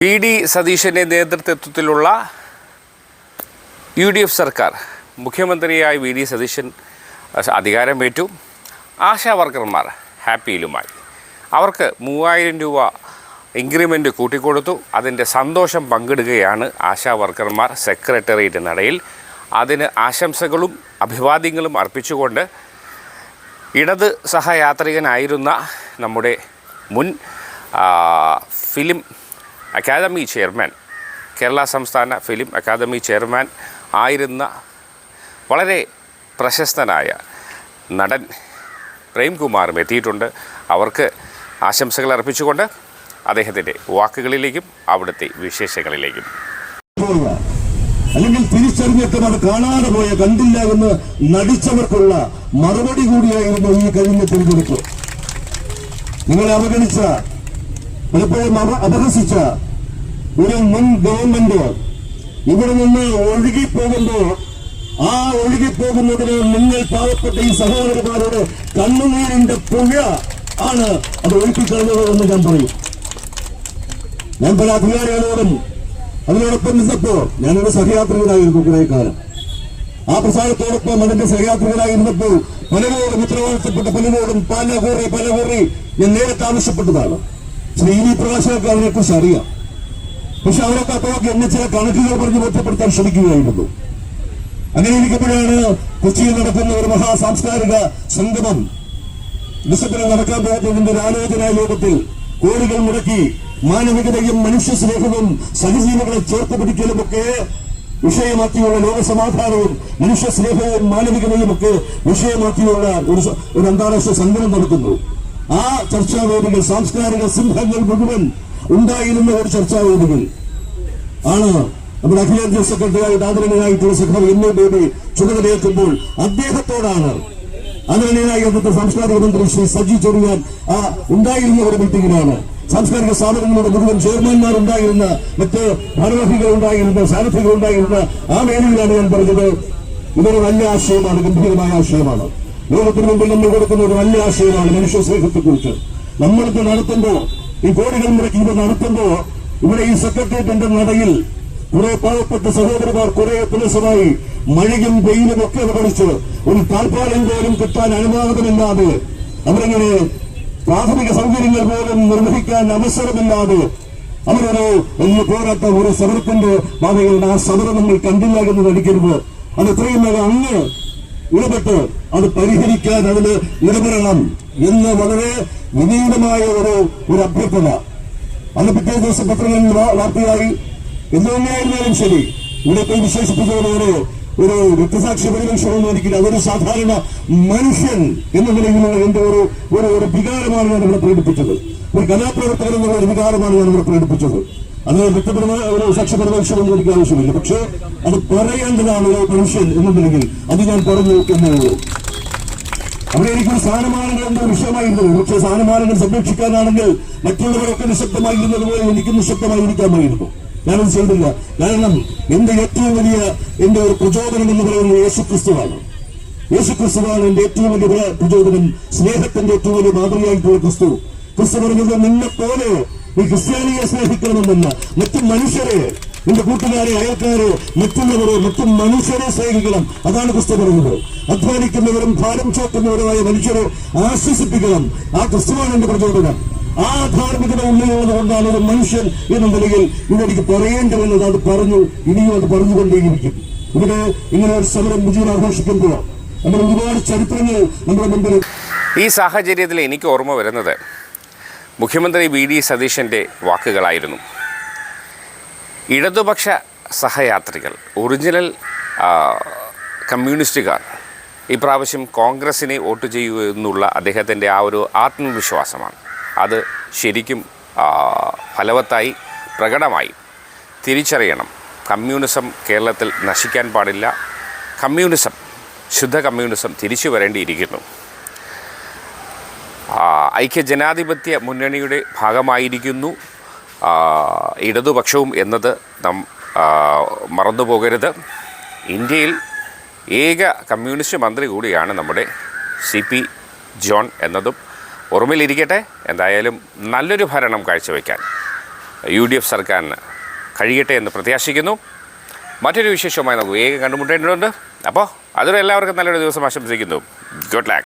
PD സതീശൻ്റെ നേതൃത്വത്തിലുള്ള UDF സർക്കാർ മുഖ്യമന്ത്രിയായി VD സതീശൻ അധികാരമേറ്റു. ആശാ വർക്കർമാർ ഹാപ്പിയിലുമായി. അവർക്ക് 3000 രൂപ ഇൻക്രിമെൻ്റ് കൂട്ടിക്കൊടുത്തു. അതിൻ്റെ സന്തോഷം പങ്കിടുകയാണ് ആശാ വർക്കർമാർ സെക്രട്ടേറിയറ്റ് നടയിൽ. അതിന് ആശംസകളും അഭിവാദ്യങ്ങളും അർപ്പിച്ചുകൊണ്ട് ഇടത് സഹയാത്രികനായിരുന്ന നമ്മുടെ മുൻ ഫിലിം അക്കാദമി ചെയർമാൻ, കേരള സംസ്ഥാന ഫിലിം അക്കാദമി ചെയർമാൻ ആയിരുന്ന വളരെ പ്രശസ്തനായ നടൻ പ്രേംകുമാറും എത്തിയിട്ടുണ്ട്. അവർക്ക് ആശംസകൾ അർപ്പിച്ചുകൊണ്ട് അദ്ദേഹത്തിൻ്റെ വാക്കുകളിലേക്കും അവിടുത്തെ വിശേഷങ്ങളിലേക്കും. അല്ലെങ്കിൽ തിരിച്ചറിഞ്ഞിട്ട് അത് കാണാതെ പോയ കണ്ടില്ല എന്ന് നടിച്ചവർക്കുള്ള മറുപടി കൂടിയായിരുന്നു ഈ കഴിഞ്ഞ തിരഞ്ഞെടുപ്പ്. നിങ്ങളെ അവഗണിച്ച, പലപ്പോഴും അപഹസിച്ച ഒരു മുൻ ഗവൺമെന്റ് ഇവിടെ നിന്ന് ഒഴുകിപ്പോകുമ്പോൾ ആ ഒഴുകിപ്പോകുന്നതിന് നിങ്ങൾ പാവപ്പെട്ട ഈ സഹോദരന്മാരോട് കണ്ണുനീരിന്റെ പുഴ ആണ് അത് ഒഴുക്കിക്കളഞ്ഞത് എന്ന് ഞാൻ പറയും. ഞാൻ പല അധികാരികളോടും അതിനോടൊപ്പം നിന്നപ്പോ ഞാനൊരു സഹയാത്രികനായിരുന്നു കുറെ കാലം. ആ പ്രസ്ഥാനത്തോടൊപ്പം അതിന്റെ സഹയാത്രികനായിരുന്നപ്പോൾ പലരോടും ഉത്തരവാദിത്തപ്പെട്ട പലരോടും പല കുറി ഞാൻ നേരത്തെ ആവശ്യപ്പെട്ടതാണ്. ശ്രീ വി പ്രകാശനൊക്കെ അതിനെ കുറിച്ച് അറിയാം. പക്ഷെ അവരൊക്കെ അപ്പോഴൊക്കെ എന്നെ ചില കണക്കുകൾ പറഞ്ഞ് ബോധ്യപ്പെടുത്താൻ ശ്രമിക്കുകയായിരുന്നു. അങ്ങനെ ഇരിക്കുമ്പോഴാണ് കൊച്ചിയിൽ നടക്കുന്ന ഒരു മഹാസാംസ്കാരിക സംഗമം ഡിസംബറിൽ നടക്കാൻ പോകുന്നതിന്റെ ഒരു ആലോചനാ യോഗത്തിൽ കോടികൾ മുടക്കി മാനവികതയും മനുഷ്യ സ്നേഹവും സഹജീവികളെ ചേർത്ത് പിടിക്കലുമൊക്കെ വിഷയമാക്കിയുള്ള ലോകസമാധാനവും മനുഷ്യ സ്നേഹവും മാനവികതയും ഒക്കെ വിഷയമാക്കിയുള്ള ഒരു അന്താരാഷ്ട്ര സംഗമം നടക്കുന്നു. ആ ചർച്ചാവേദികൾ, സാംസ്കാരിക സിംഹങ്ങൾ മുഴുവൻ ഉണ്ടായിരുന്ന ഒരു ചർച്ചാവേദികൾ ആണ് നമ്മുടെ അഖിലേന്ത്യാ സെക്രട്ടറിയായിട്ട് ആദരണീയനായിട്ടുള്ള സഖാവ് എന്നെ ബേബി ചുമതലയേൽക്കുമ്പോൾ അദ്ദേഹത്തോടാണ് ആദരണീയനായ അന്നത്തെ സാംസ്കാരിക മന്ത്രി ശ്രീ സജി ചെറിയാൻ ഉണ്ടായിരുന്ന ഒരു മീറ്റിംഗിലാണ്. സാംസ്കാരിക സ്ഥാപനങ്ങളുടെ മുഴുവൻ ചെയർമാൻമാർ ഉണ്ടായിരുന്ന, മറ്റ് ഭാരവാഹികൾ ഉണ്ടായിരുന്ന, സാരഥികൾ ഉണ്ടായിരുന്ന ആ വേദിയിലാണ് ഞാൻ പറഞ്ഞത്, ഇതൊരു നല്ല ആശയമാണ്, ഗംഭീരമായ ആശയമാണ്. ലോകത്തിന് മുമ്പിൽ നമ്മൾ കൊടുക്കുന്ന ഒരു നല്ല ആശയമാണ് മനുഷ്യ സ്നേഹത്തെക്കുറിച്ച്. നമ്മളിത് നടത്തുമ്പോ, ഈ കോടികൾ മുടക്കി ഇത് നടത്തുമ്പോ, ഇവിടെ ഈ സെക്രട്ടേറിയറ്റിന്റെ നടയിൽ കുറെ പാവപ്പെട്ട സഹോദരന്മാർ കുറെ ദിവസമായി മഴയും വെയിലും ഒക്കെ അവഗണിച്ച് ഒരു താൽപ്പാലം പോലും കിട്ടാൻ അനുവാദമില്ലാതെ അവരങ്ങനെ പ്രാഥമിക സൗകര്യങ്ങൾ പോലും നിർവഹിക്കാൻ അവസരമില്ലാതെ അവരൊരു വലിയ പോരാട്ട ഒരു സമരത്തിന്റെ ഭാഗങ്ങളിൽ ആ സമരം നമ്മൾ കണ്ടില്ല എന്ന് നടിക്കരുത്. അത് എത്രയും വേഗം അങ്ങ് ഇടപെട്ട് അത് പരിഹരിക്കാൻ അതിന് ഇടപെടണം എന്ന് വളരെ വിനീതമായ ഒരു അഭ്യർത്ഥന. അന്ന് പിറ്റേ ദിവസം പത്രങ്ങളിൽ വാർത്തയായി. എന്തുതന്നെയായിരുന്നാലും ശരി, ഇവിടെ പോയി വിശേഷിപ്പിച്ചതുപോലെ ഒരു രക്തസാക്ഷി പരിരക്ഷണമെന്ന് എനിക്കില്ല. അതൊരു സാധാരണ മനുഷ്യൻ എന്ന നിലയിലുള്ള എന്റെ ഒരു വികാരമാണ് ഞാൻ ഇവിടെ പ്രകടിപ്പിച്ചത്. ഒരു കലാപ്രവർത്തകൻ എന്നുള്ള ഒരു വികാരമാണ് ഞാൻ ഇവിടെ പ്രകടിപ്പിച്ചത്. അത് വ്യക്തിപരമായ ഒരു സാക്ഷി പരിരക്ഷണമെന്ന് എനിക്ക് ആവശ്യമില്ല. പക്ഷേ അത് പറയേണ്ടതാണ് ഒരു മനുഷ്യൻ എന്ന നിലയിൽ. അത് ഞാൻ പറഞ്ഞു എന്നേ ഉള്ളൂ. അവിടെ എനിക്കൊരു സ്ഥാനമാനങ്ങൾ എന്തോ വിഷയമായിരുന്നു. പക്ഷേ സ്ഥാനമാനങ്ങൾ സംരക്ഷിക്കാനാണെങ്കിൽ മറ്റുള്ളവരൊക്കെ നിശബ്ദമായിരുന്നത് പോലെ എനിക്ക് നിശബ്ദമായി ഇരിക്കാമായിരുന്നു. ഞാനത് ചെയ്തില്ല. കാരണം എന്റെ ഏറ്റവും വലിയ എന്റെ ഒരു പ്രചോദനം എന്ന് പറയുന്നത് യേശുക്രിസ്തുവാണ്. യേശുക്രിസ്തുവാണ് എന്റെ ഏറ്റവും വലിയ പ്രചോദനം. സ്നേഹത്തിന്റെ ഏറ്റവും വലിയ മാതൃകയായിട്ടുള്ള ക്രിസ്തു. ക്രിസ്തു പറഞ്ഞത്, നിന്നെ പോലെ ഈ ക്രിസ്ത്യാനിയെ സ്നേഹിക്കണമെന്നല്ല, മറ്റു മനുഷ്യരെ, എന്റെ കൂട്ടുകാരെ, അയൽക്കാരെ, മറ്റുള്ളവരെ, മറ്റു മനുഷ്യരെ സ്നേഹിക്കണം. അതാണ് ക്രിസ്തു പറഞ്ഞത്. അധ്വാനിക്കുന്നവരും ഭാരം ചോക്കുന്നവരുമായ മനുഷ്യരെ ആശ്വസിപ്പിക്കണം. ആ ക്രിസ്തുവാണ് എന്റെ പ്രചോദനം. ആ ധാർമ്മികത ഉള്ളിലുള്ളത് കൊണ്ടാണ് ഒരു മനുഷ്യൻ എന്ന നിലയിൽ ഇതെനിക്ക് പറയേണ്ടി വന്നത്. അത് പറഞ്ഞു, ഇനിയും അത് പറഞ്ഞുകൊണ്ടേയിരിക്കും. ഇവിടെ ഇങ്ങനെ ഒരു സമരം വിജയം ആഘോഷിക്കുമ്പോൾ നമ്മൾ ഒരുപാട് ചരിത്രങ്ങൾ നമ്മുടെ മുമ്പിൽ. ഈ സാഹചര്യത്തിൽ എനിക്ക് ഓർമ്മ വരുന്നത് മുഖ്യമന്ത്രി VD സതീശൻ്റെ വാക്കുകളായിരുന്നു. ഇടതുപക്ഷ സഹയാത്രികൾ, ഒറിജിനൽ കമ്മ്യൂണിസ്റ്റുകാർ ഇപ്രാവശ്യം കോൺഗ്രസിനെ വോട്ട് ചെയ്യൂ എന്നുള്ള അദ്ദേഹത്തിൻ്റെ ആ ഒരു ആത്മവിശ്വാസമാണ്. അത് ശരിക്കും ഫലവത്തായി, പ്രകടമായി. തിരിച്ചറിയണം, കമ്മ്യൂണിസം കേരളത്തിൽ നശിക്കാൻ പാടില്ല. കമ്മ്യൂണിസം, ശുദ്ധ കമ്മ്യൂണിസം തിരിച്ചു വരേണ്ടിയിരിക്കുന്നു. ഐക്യജനാധിപത്യ മുന്നണിയുടെ ഭാഗമായിരിക്കുന്നു ഇടതുപക്ഷവും എന്നത് നാം മറന്നുപോകരുത്. ഇന്ത്യയിൽ ഏക കമ്മ്യൂണിസ്റ്റ് മന്ത്രി കൂടിയാണ് നമ്മുടെ CP ജോൺ എന്നതും ഓർമ്മയിലിരിക്കട്ടെ. എന്തായാലും നല്ലൊരു ഭരണം കാഴ്ചവെക്കാൻ UDF സർക്കാരിന് കഴിയട്ടെ എന്ന് പ്രത്യാശിക്കുന്നു. മറ്റൊരു വിശേഷമായി നമുക്ക് വേഗം കണ്ടുമുട്ടേണ്ടതുണ്ട്. അപ്പോൾ അതുവരെ എല്ലാവർക്കും നല്ലൊരു ദിവസം ആശംസിക്കുന്നു. Good luck.